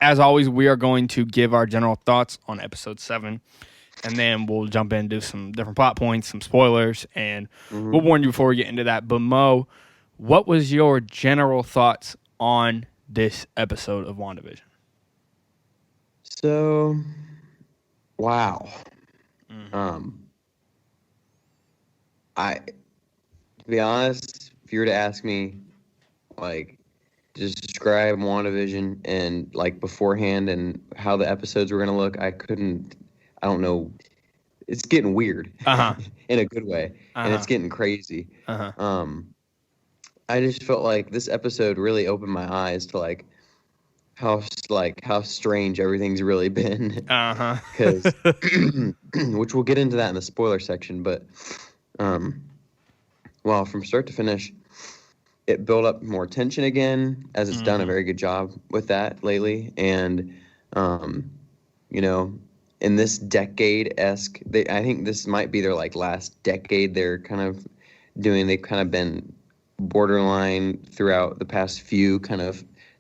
as always, we are going to give our general thoughts on episode 7, and then we'll jump in and do some different plot points, some spoilers, and we'll warn you before we get into that. But Mo, what was your general thoughts on this episode of WandaVision? So, wow. To be honest, if you were to ask me, like, just describe WandaVision and like beforehand and how the episodes were gonna look, I don't know. It's getting weird in a good way, and it's getting crazy. I just felt like this episode really opened my eyes to how strange everything's really been. Because which we'll get into that in the spoiler section, but well, from start to finish, it built up more tension again, as it's done a very good job with that lately. And in this decade-esque, I think this might be their like last decade they're kind of doing. They've kind of been borderline throughout the past few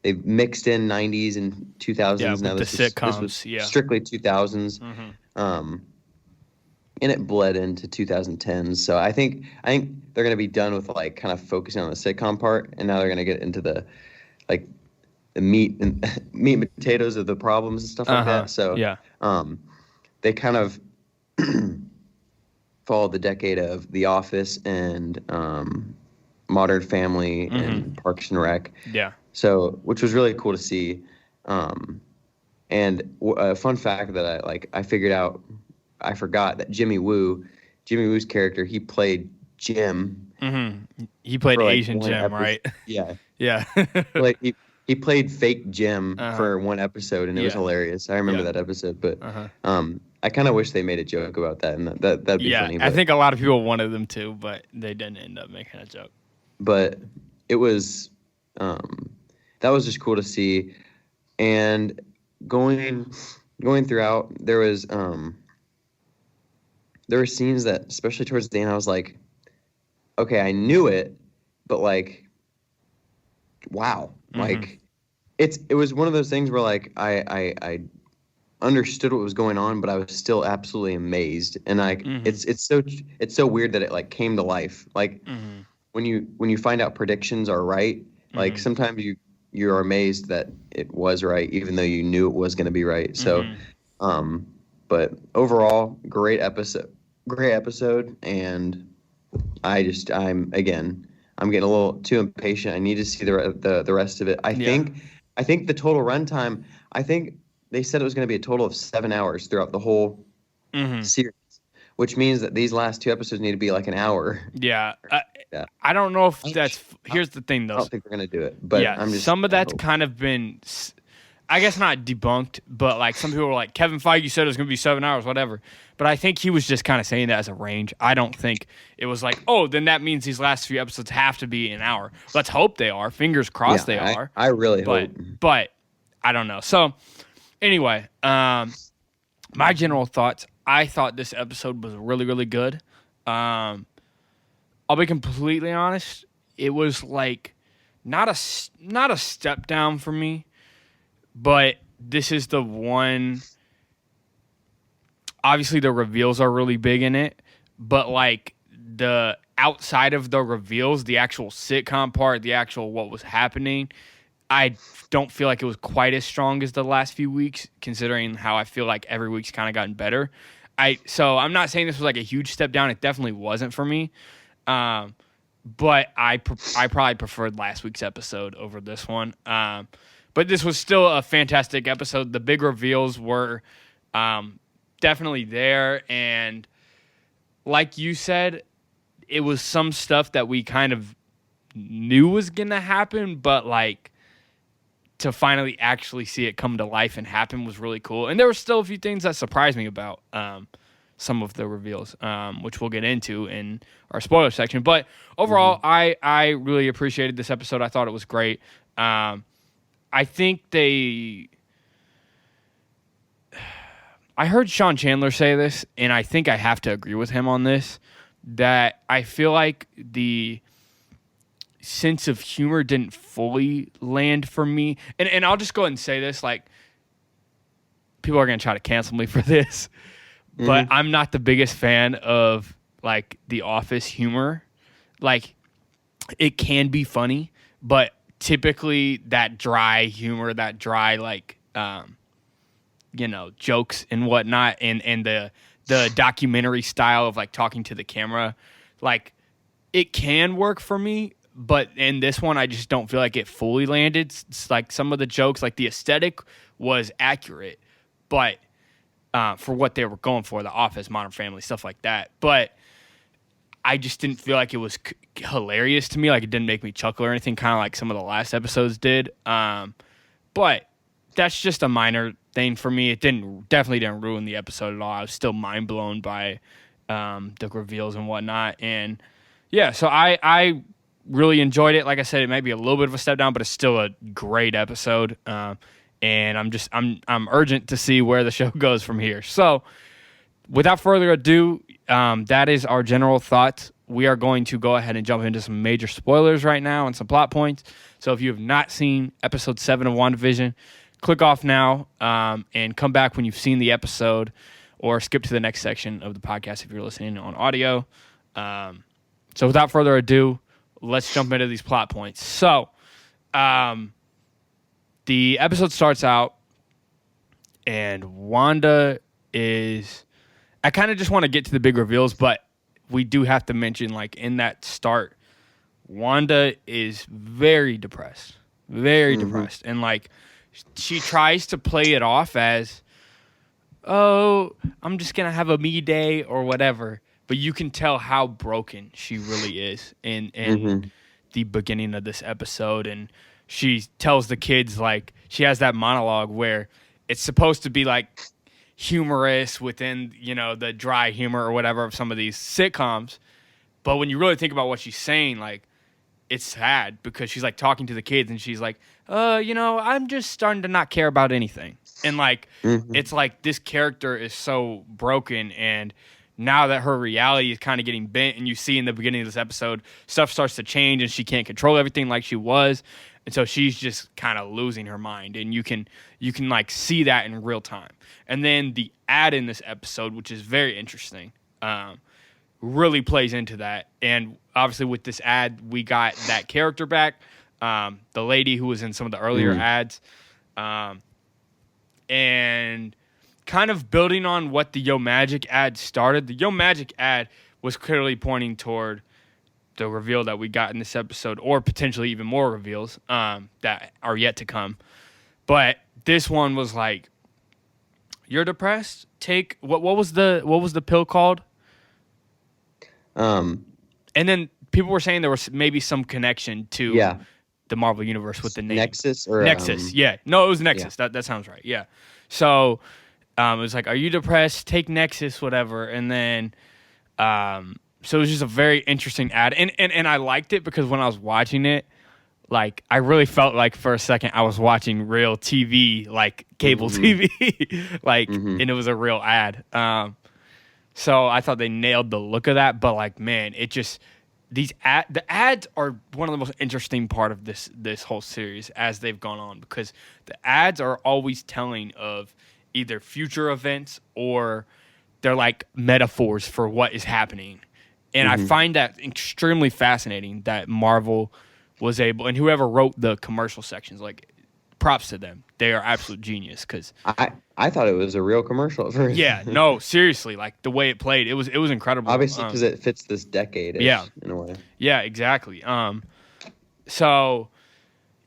they've mixed in 90s and 2000s. Yeah, now with the sitcoms, this was strictly 2000s. And it bled into 2010s. So I think they're going to be done with like kind of focusing on the sitcom part, and now they're going to get into the meat and potatoes of the problems and stuff like that. So they kind of followed the decade of The Office and Modern Family and Parks and Rec. Yeah. So, which was really cool to see. And a fun fact that I figured out, I forgot that Jimmy Woo's character, he played Jim. He played Asian Jim, right? Yeah. Yeah. Like he played fake Jim for one episode, and it was hilarious. I remember that episode, but I kind of wish they made a joke about that, and that'd be funny. I think a lot of people wanted them to, but they didn't end up making a joke. But it was that was just cool to see, and going throughout, there were scenes that, especially towards the end, I was like, okay, I knew it, but like, wow, like it was one of those things where like I understood what was going on, but I was still absolutely amazed, and like it's so weird that it like came to life. Like when you find out predictions are right, like sometimes you're amazed that it was right, even though you knew it was going to be right. So, but overall, great episode, and I'm getting a little too impatient. I need to see the rest of it. I think the total runtime, I think they said it was going to be a total of 7 hours throughout the whole series, which means that these last 2 episodes need to be like an hour. Yeah. I don't know if that's. Here's the thing, though. I don't think they're going to do it, but some of that's kind of been, I guess, not debunked, but like some people were like, Kevin Feige said it was going to be 7 hours, whatever. But I think he was just kind of saying that as a range. I don't think it was like, oh, then that means these last few episodes have to be an hour. Let's hope they are. Fingers crossed they are. I really hope. But I don't know. So anyway, my general thoughts. I thought this episode was really, really good. I'll be completely honest. It was like not a step down for me, but this is the one. Obviously, the reveals are really big in it, but like the outside of the reveals, the actual sitcom part, the actual what was happening, I don't feel like it was quite as strong as the last few weeks, considering how I feel like every week's kind of gotten better. So I'm not saying this was like a huge step down. It definitely wasn't for me. But I probably preferred last week's episode over this one. But this was still a fantastic episode. The big reveals were definitely there. And like you said, it was some stuff that we kind of knew was going to happen, but like to finally actually see it come to life and happen was really cool. And there were still a few things that surprised me about some of the reveals, which we'll get into in our spoiler section. But overall, I really appreciated this episode. I thought it was great. I think I heard Sean Chandler say this, and I think I have to agree with him on this, that I feel like the sense of humor didn't fully land for me. And I'll just go ahead and say this, like, people are going to try to cancel me for this, but I'm not the biggest fan of like The Office humor. Like, it can be funny, but typically that dry humor, that dry like jokes and whatnot, and the documentary style of like talking to the camera, like it can work for me. But in this one, I just don't feel like it fully landed. It's like some of the jokes, like the aesthetic was accurate, but for what they were going for, The Office, Modern Family, stuff like that. But I just didn't feel like it was hilarious to me. Like, it didn't make me chuckle or anything, kind of like some of the last episodes did. But that's just a minor thing for me. It definitely didn't ruin the episode at all. I was still mind blown by the reveals and whatnot. And yeah, so I really enjoyed it. Like I said, it might be a little bit of a step down, but it's still a great episode. And I'm urgent to see where the show goes from here. So without further ado, that is our general thoughts. We are going to go ahead and jump into some major spoilers right now and some plot points. So if you have not seen episode 7 of WandaVision, click off now and come back when you've seen the episode, or skip to the next section of the podcast if you're listening on audio. So without further ado, let's jump into these plot points. So the episode starts out, and Wanda is... I kind of just want to get to the big reveals, but we do have to mention, like, in that start, Wanda is very depressed. Very depressed. And, like, she tries to play it off as, oh, I'm just going to have a me day or whatever. But you can tell how broken she really is in the beginning of this episode. And she tells the kids, like, she has that monologue where it's supposed to be, like, humorous within, the dry humor or whatever of some of these sitcoms. But when you really think about what she's saying, like, it's sad because she's, like, talking to the kids and she's like, I'm just starting to not care about anything. And, like, it's like this character is so broken, and now that her reality is kind of getting bent, and you see in the beginning of this episode, stuff starts to change and she can't control everything like she was. And so she's just kind of losing her mind, and you can like see that in real time. And then the ad in this episode, which is very interesting, really plays into that. And obviously with this ad, we got that character back, the lady who was in some of the earlier ads, and kind of building on what the Yo Magic ad started. The Yo Magic ad was clearly pointing toward the reveal that we got in this episode, or potentially even more reveals that are yet to come. But this one was like, you're depressed? Take what was the pill called? And then people were saying there was maybe some connection to the Marvel Universe with the name Nexus. Yeah. No, it was Nexus. Yeah. That sounds right. Yeah. So it was like, are you depressed? Take Nexus, whatever. And then so it was just a very interesting ad. And I liked it because when I was watching it, like, I really felt like for a second I was watching real TV, like cable TV, like, and it was a real ad. So I thought they nailed the look of that. But, like, man, it just, the ads are one of the most interesting part of this whole series as they've gone on, because the ads are always telling of either future events or they're like metaphors for what is happening. And I find that extremely fascinating that Marvel was able, and whoever wrote the commercial sections, like, props to them. They are absolute genius. Because I thought it was a real commercial at first. Yeah, no, seriously, like the way it played, it was incredible. Obviously, because it fits this decade. In a way. Yeah, exactly. So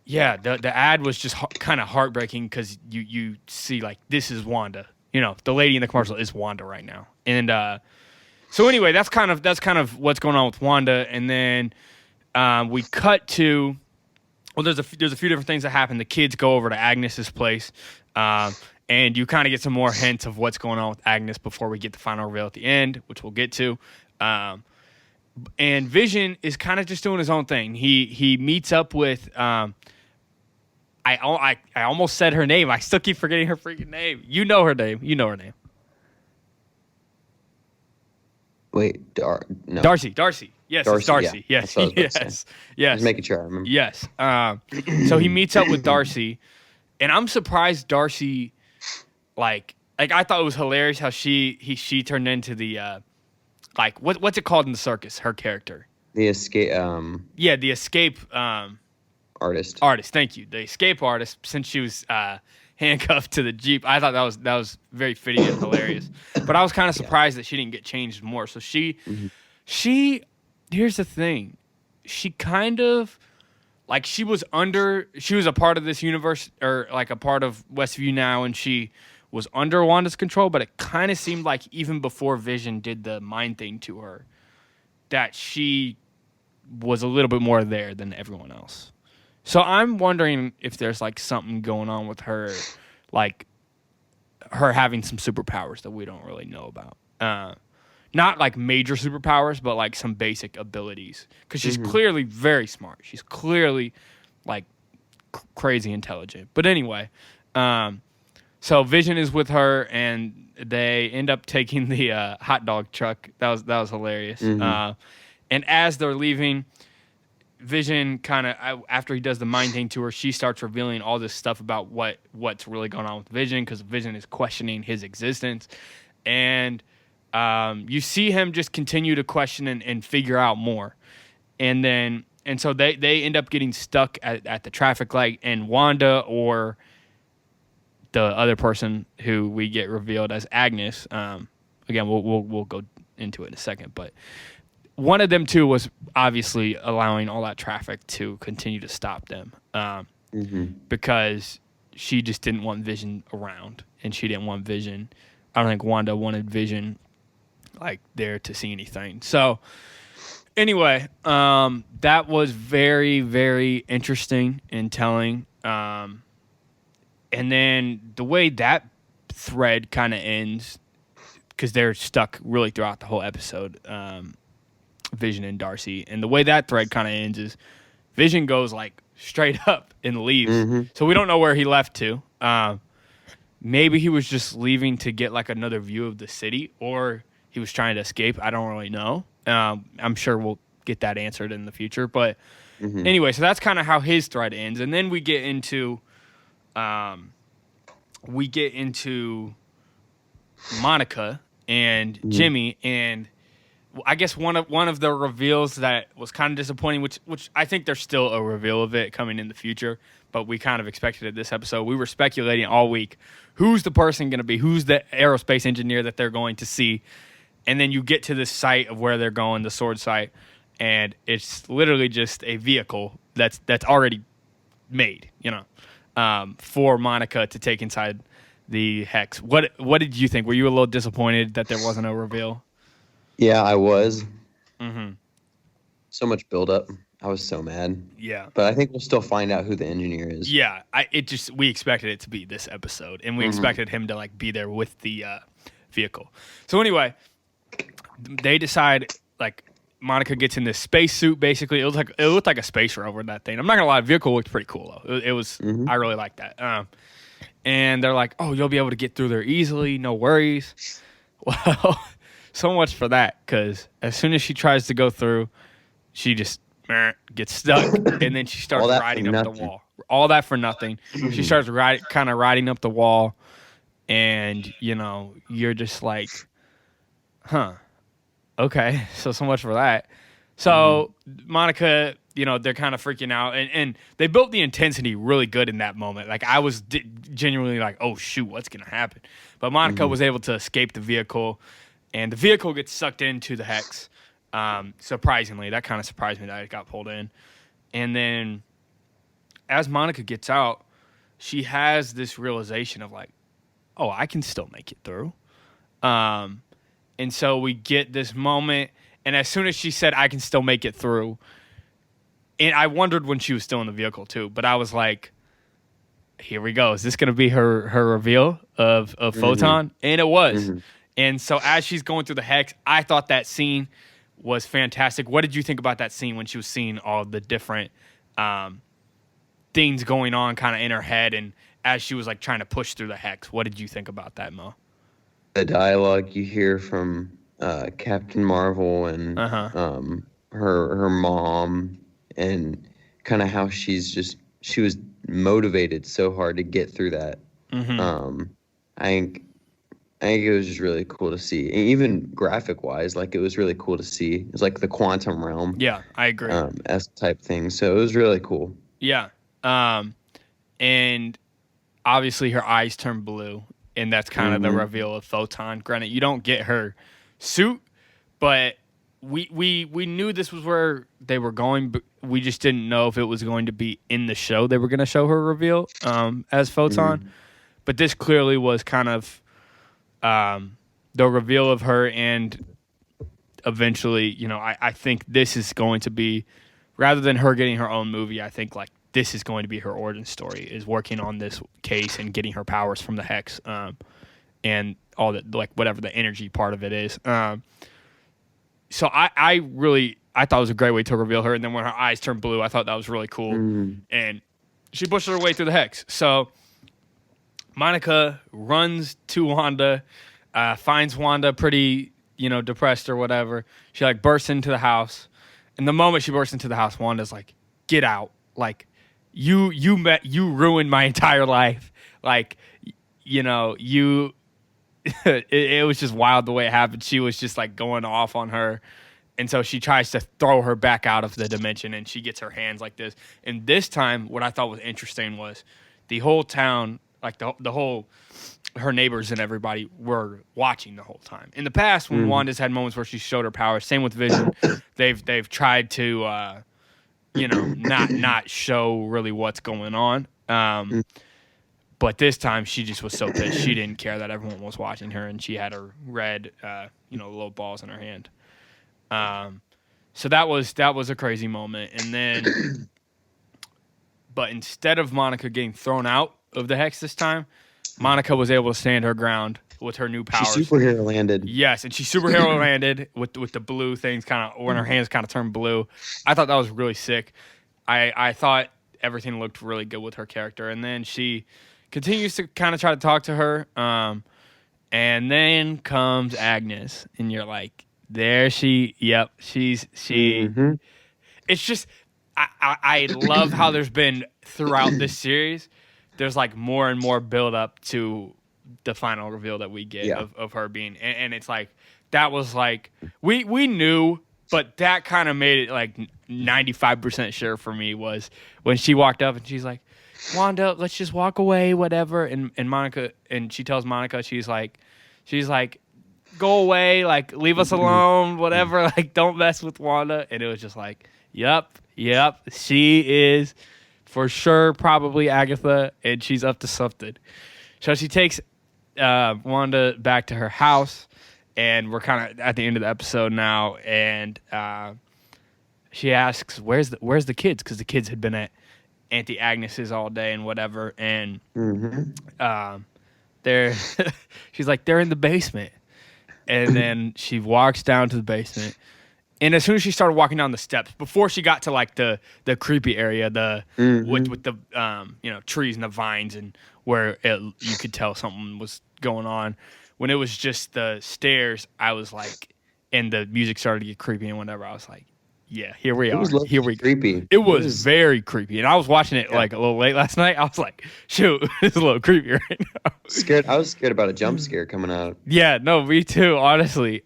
yeah, the ad was just kind of heartbreaking because you see, like, this is Wanda. The lady in the commercial is Wanda right now, and so anyway, that's kind of what's going on with Wanda. And then we cut to, well, there's a few different things that happen. The kids go over to Agnes's place, and you kind of get some more hints of what's going on with Agnes before we get the final reveal at the end, which we'll get to. And Vision is kind of just doing his own thing. He meets up with I almost said her name. I still keep forgetting her freaking name. You know her name. Wait, no. Darcy. Yes, Darcy, it's Darcy. yeah. Yes. Just making sure I remember. Yes. So he meets up with Darcy, and I'm surprised Darcy, like I thought it was hilarious how she turned into the like what's it called in the circus? Her character. The escape Yeah, the escape artist. artist. Thank you. The escape artist. Since she was handcuffed to the Jeep, I thought that was very fitting and hilarious. But I was kind of surprised that she didn't get changed more. So she here's the thing, she kind of like she was a part of this universe, or like a part of Westview now, and she was under Wanda's control. But it kind of seemed like even before Vision did the mind thing to her, that she was a little bit more there than everyone else. So I'm wondering if there's like something going on with her, like her having some superpowers that we don't really know about. Not like major superpowers, but like some basic abilities. Because she's clearly very smart. She's clearly like crazy intelligent. But anyway, so Vision is with her, and they end up taking the hot dog truck. That was hilarious. And as they're leaving, Vision kind of, after he does the mind thing to her, she starts revealing all this stuff about what's really going on with Vision, because Vision is questioning his existence. And you see him just continue to question and figure out more. And so they end up getting stuck at the traffic light, and Wanda, or the other person who we get revealed as Agnes, again, we'll go into it in a second, but one of them too was obviously allowing all that traffic to continue to stop them, because she just didn't want Vision around, and she didn't want Vision. I don't think Wanda wanted Vision like there to see anything. So anyway, that was very, very interesting and telling. And then the way that thread kind of ends, because they're stuck really throughout the whole episode, Vision and Darcy, and the way that thread kind of ends is Vision goes like straight up and leaves. So we don't know where he left to. Maybe he was just leaving to get like another view of the city, or he was trying to escape. I don't really know. I'm sure we'll get that answered in the future. But anyway, so that's kind of how his thread ends. And then we get into Monica and Jimmy, and I guess one of the reveals that was kind of disappointing, which I think there's still a reveal of it coming in the future, but we kind of expected it this episode. We were speculating all week, who's the person going to be? Who's the aerospace engineer that they're going to see? And then you get to this site of where they're going, the sword site, and it's literally just a vehicle that's already made, for Monica to take inside the Hex. What did you think? Were you a little disappointed that there wasn't a reveal? Yeah, I was. So much buildup. I was so mad. Yeah. But I think we'll still find out who the engineer is. Yeah. We expected it to be this episode, and we expected him to like be there with the vehicle. So anyway, they decide, like, Monica gets in this space suit. Basically, it looked like a space rover, that thing. I'm not gonna lie, the vehicle looked pretty cool though. It was. I really liked that. And they're like, "Oh, you'll be able to get through there easily, no worries." Well, so much for that, because as soon as she tries to go through, she just gets stuck, and then she starts riding up the wall. All that for nothing. She starts riding up the wall, and you're just like, huh. Okay, so much for that. So Monica, they're kind of freaking out, and they built the intensity really good in that moment. Like, I was genuinely like, oh shoot, what's gonna happen? But Monica was able to escape the vehicle, and the vehicle gets sucked into the Hex. Surprisingly, that kind of surprised me that it got pulled in. And then as Monica gets out, she has this realization of like, oh, I can still make it through. And so we get this moment, and as soon as she said, I can still make it through, and I wondered when she was still in the vehicle too, but I was like, here we go. Is this going to be her reveal of Photon? And it was. And so as she's going through the Hex, I thought that scene was fantastic. What did you think about that scene when she was seeing all the different things going on kind of in her head, and as she was like trying to push through the Hex? What did you think about that, Mo? The dialogue you hear from Captain Marvel and her mom, and kind of how she was motivated so hard to get through that. I think I think it was just really cool to see, and even graphic wise, like it was really cool to see. It was like the quantum realm, Yeah, I agree. S type thing. So it was really cool. Yeah. And obviously her eyes turn blue, and that's kind of the reveal of Photon. Granted, you don't get her suit, but we knew this was where they were going, but we just didn't know if it was going to be in the show. They were going to show her reveal as Photon, but this clearly was kind of the reveal of her, and eventually, I think this is going to be, rather than her getting her own movie, I think like this is going to be her origin story, is working on this case and getting her powers from the Hex, and all that, like whatever the energy part of it is. So I thought it was a great way to reveal her, and then when her eyes turned blue, I thought that was really cool, and she pushed her way through the Hex. So Monica runs to Wanda, finds Wanda pretty, depressed or whatever. She like bursts into the house, and the moment she bursts into the house, Wanda's like, "Get out! Like, you ruined my entire life. Like, you." it was just wild the way it happened. She was just like going off on her, and so she tries to throw her back out of the dimension, and she gets her hands like this. And this time, what I thought was interesting was the whole town, like the whole, her neighbors and everybody were watching the whole time. In the past, when Wanda's had moments where she showed her powers, same with Vision, they've tried to not show really what's going on. But this time, she just was so pissed. She didn't care that everyone was watching her, and she had her red, little balls in her hand. So that was a crazy moment. And then, but instead of Monica getting thrown out of the Hex this time, Monica was able to stand her ground with her new powers. She superhero landed. Yes, and she superhero landed with the blue things kind of, when her hands kind of turned blue. I thought that was really sick. I thought everything looked really good with her character. And then she continues to kind of try to talk to her. And then comes Agnes, and you're like, there she, yep, she's. It's just, I love how there's been throughout this series, there's like more and more build up to the final reveal that we get of her being, and it's like, that was like, we knew, but that kind of made it like 95% sure for me was when she walked up and she's like, Wanda, let's just walk away, whatever. And Monica, and she tells Monica, she's like, go away, like leave us alone, whatever, like don't mess with Wanda. And it was just like, yep, she is for sure probably Agatha, and she's up to something. So she takes Wanda back to her house, and we're kind of at the end of the episode now, and she asks, where's the kids? Because the kids had been at Auntie Agnes's all day and whatever, and they're she's like, they're in the basement. And then she walks down to the basement, and as soon as she started walking down the steps, before she got to like the creepy area, with the trees and the vines, and where you could tell something was going on, when it was just the stairs, I was like, and the music started to get creepy and whatever, I was like, yeah, here we are. Here we go. Creepy. It was very creepy, and I was watching it like a little late last night. I was like, "Shoot, it's a little creepy right now." I was scared about a jump scare coming out. Yeah, no, me too. Honestly,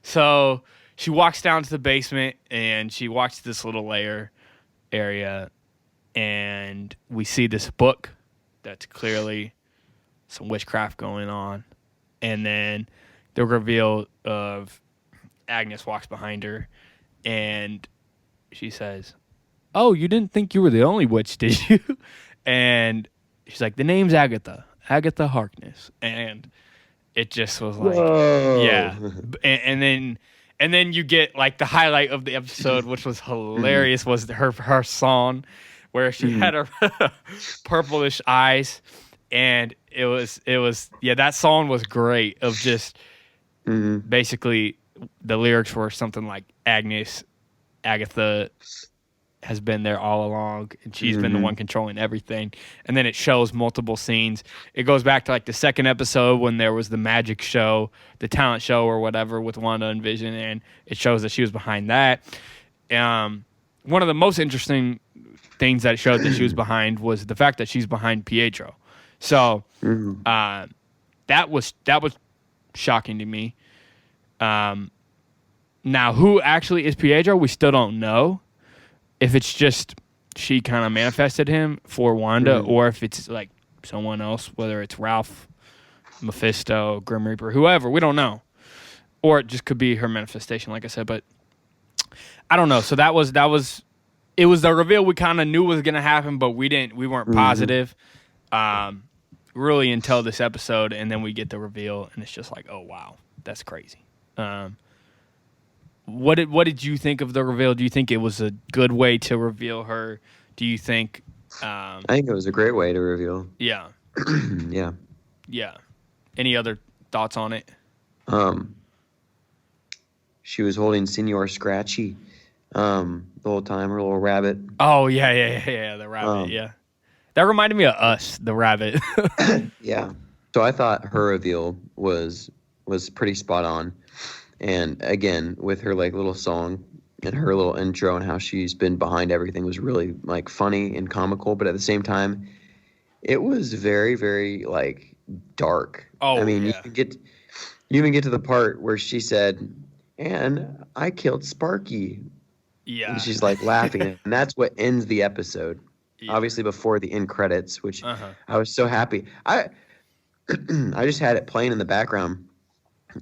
so she walks down to the basement, and she walks to this little layer area, and we see this book that's clearly some witchcraft going on, and then the reveal of Agnes walks behind her. And she says, "Oh, you didn't think you were the only witch, did you?" And she's like, "The name's Agatha Harkness." And it just was like, whoa. Yeah. And then you get like the highlight of the episode, which was hilarious, was her song, where she had her purplish eyes, and it was that song was great. Of just basically, the lyrics were something like, Agatha has been there all along, and she's been the one controlling everything. And then it shows multiple scenes. It goes back to like the second episode when there was the magic show, the talent show or whatever with Wanda and Vision, and it shows that she was behind that. One of the most interesting things that showed that she was behind was the fact that she's behind Pietro. So that was shocking to me. Now, who actually is Pietro, we still don't know. If it's just she kind of manifested him for Wanda, or if it's like someone else, whether it's Ralph, Mephisto, Grim Reaper, whoever, we don't know. Or it just could be her manifestation, like I said, but I don't know. So it was the reveal we kind of knew was going to happen, but we weren't positive really until this episode, and then we get the reveal, and it's just like, oh, wow, that's crazy. What did you think of the reveal? Do you think it was a good way to reveal her? Do you think? I think it was a great way to reveal. Yeah. Yeah. Yeah. Any other thoughts on it? She was holding Senor Scratchy the whole time, her little rabbit. Oh yeah, the rabbit. Yeah, that reminded me of Us, the rabbit. Yeah. So I thought her reveal was pretty spot on. And again, with her like little song and her little intro and how she's been behind everything was really like funny and comical, but at the same time, it was very, very like dark. Oh, I mean, yeah. you even get to the part where she said, "And I killed Sparky." Yeah, and she's like laughing, and that's what ends the episode. Yeah. Obviously, before the end credits, which I was so happy. I just had it playing in the background.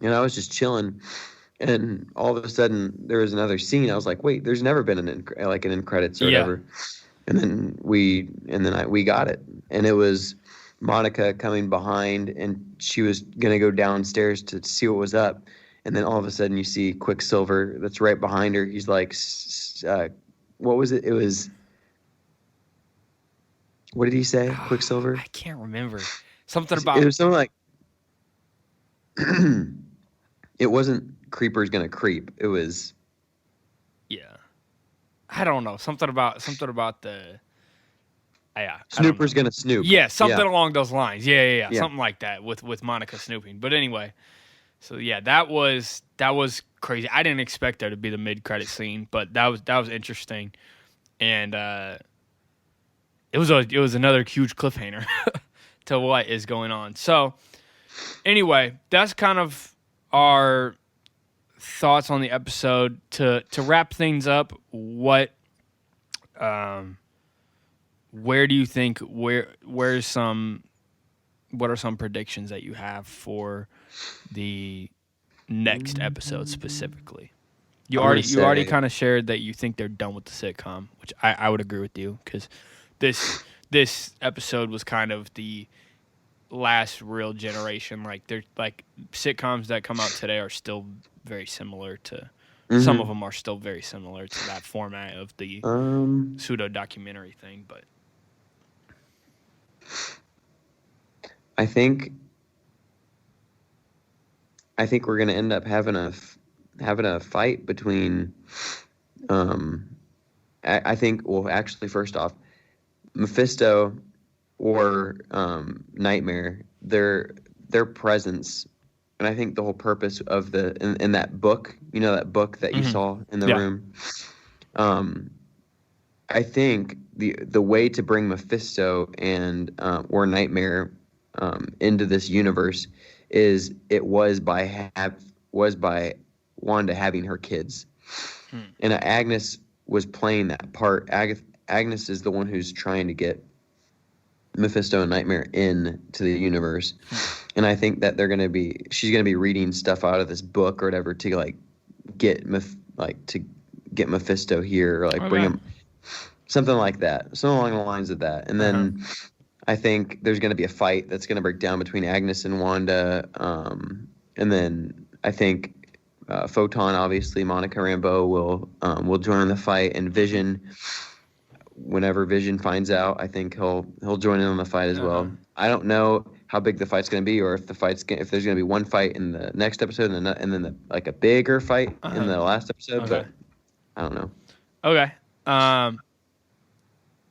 And I was just chilling, and all of a sudden there was another scene. I was like, "Wait, there's never been an end credits or whatever." And then we got it, and it was Monica coming behind, and she was gonna go downstairs to see what was up, and then all of a sudden you see Quicksilver that's right behind her. He's like, "What was it? It was." What did he say, Quicksilver? I can't remember. Something about it was something like. It wasn't creeper's gonna creep. It was. Yeah, I don't know. Something about the. Yeah, Snooper's gonna snoop. Yeah, something along those lines. Yeah. Something like that with Monica snooping. But anyway, so yeah, that was crazy. I didn't expect there to be the mid-credit scene, but that was interesting, and it was another huge cliffhanger to what is going on. So. Anyway, that's kind of our thoughts on the episode. To wrap things up, where do you think what are some predictions that you have for the next episode specifically? You already kind of shared that you think they're done with the sitcom, which I would agree with you, because this episode was kind of the last real generation. Like they're like sitcoms that come out today are still very similar to some of them are still very similar to that format of the pseudo documentary thing. But I think we're gonna end up having a fight between I think, well, actually, first off, Mephisto or Nightmare, their presence, and I think the whole purpose of in that book, that book that you saw in the room, I think the way to bring Mephisto and or Nightmare into this universe is by Wanda having her kids, and Agnes was playing that part. Agnes is the one who's trying to get Mephisto and Nightmare into the universe, and I think that she's gonna be reading stuff out of this book or whatever to like get Mephisto here, or like bring him, something like that, something along the lines of that. And then I think there's gonna be a fight that's gonna break down between Agnes and Wanda, and then I think Photon, obviously Monica Rambeau will join the fight, and Vision. Whenever Vision finds out, I think he'll join in on the fight as well. I don't know how big the fight's going to be, or if there's going to be one fight in the next episode and then like a bigger fight in the last episode. But I don't know. Okay.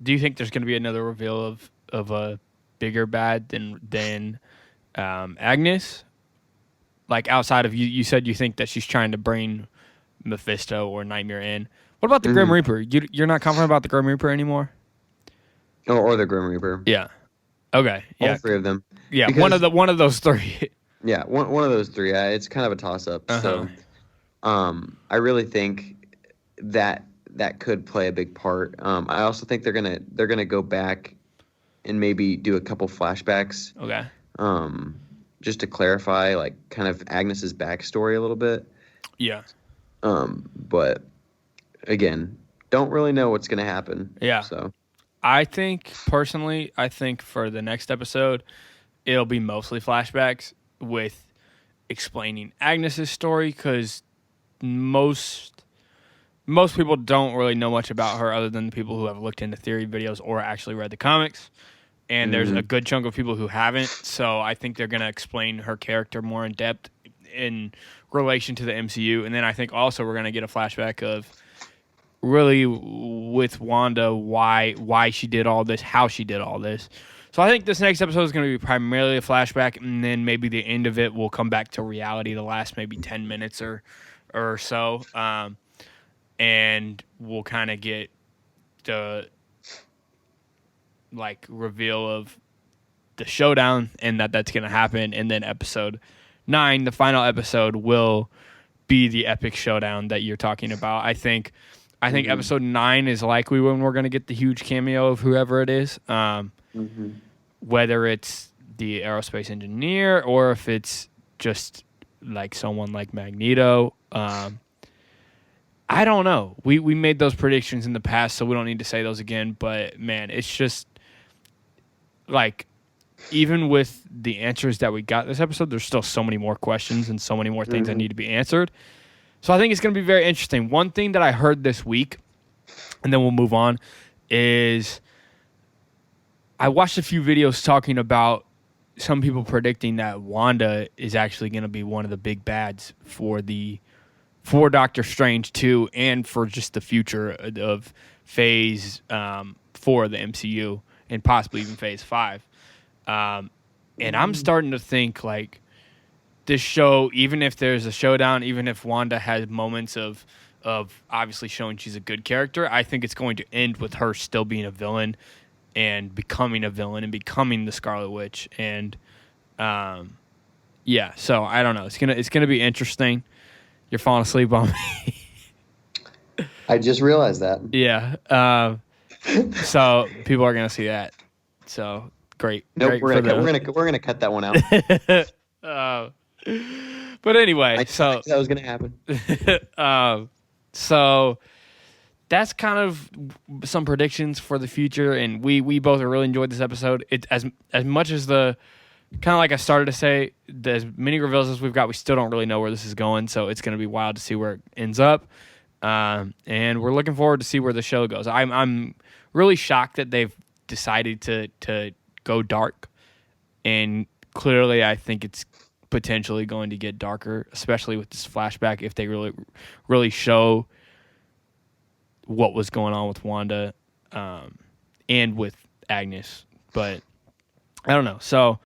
Do you think there's going to be another reveal of a bigger bad than Agnes? Like outside of you said you think that she's trying to bring Mephisto or Nightmare in. What about the Grim Reaper? You're not confident about the Grim Reaper anymore? Or the Grim Reaper. Yeah. Okay. Yeah. All three of them. Yeah. Because, One of those three. yeah, one of those three. It's kind of a toss up. Uh-huh. So, I really think that could play a big part. I also think they're gonna go back and maybe do a couple flashbacks, Okay. just to clarify, like, kind of Agnes's backstory a little bit. Yeah. But again, don't really know what's gonna happen. Yeah. So I think personally, for the next episode, it'll be mostly flashbacks with explaining Agnes's story, because most people don't really know much about her other than the people who have looked into theory videos or actually read the comics. And there's a good chunk of people who haven't. So I think they're going to explain her character more in depth in relation to the MCU. And then I think also we're going to get a flashback of really with Wanda, why she did all this, how she did all this. So I think this next episode is going to be primarily a flashback, and then maybe the end of it will come back to reality, the last maybe 10 minutes or so. And we'll kind of get the like reveal of the showdown and that's going to happen. And then episode 9, the final episode, will be the epic showdown that you're talking about. I think episode 9 is likely when we're going to get the huge cameo of whoever it is. Whether it's the aerospace engineer or if it's just like someone like Magneto. I don't know. We made those predictions in the past, so we don't need to say those again. But man, it's just like, even with the answers that we got this episode, there's still so many more questions and so many more things that need to be answered. So I think it's going to be very interesting. One thing that I heard this week, and then we'll move on, is I watched a few videos talking about some people predicting that Wanda is actually going to be one of the big bads for Doctor Strange 2 and for just the future of Phase 4 of the MCU and possibly even Phase 5. And I'm starting to think, like, this show, even if there's a showdown, even if Wanda has moments of obviously showing she's a good character, I think it's going to end with her still being a villain and becoming a villain and becoming the Scarlet Witch. And yeah, so I don't know. It's gonna be interesting. You're falling asleep on me. I just realized that. Yeah. So people are gonna see that. So great. Nope, great we're gonna cut that one out. But anyway, that was gonna happen. So that's kind of some predictions for the future, and we both really enjoyed this episode. It as much as the kind of like I started to say, as many reveals as we've got, we still don't really know where this is going. So it's going to be wild to see where it ends up, and we're looking forward to see where the show goes. I'm really shocked that they've decided to go dark, and clearly I think it's potentially going to get darker, especially with this flashback, if they really show what was going on with Wanda and with Agnes. But I don't know. So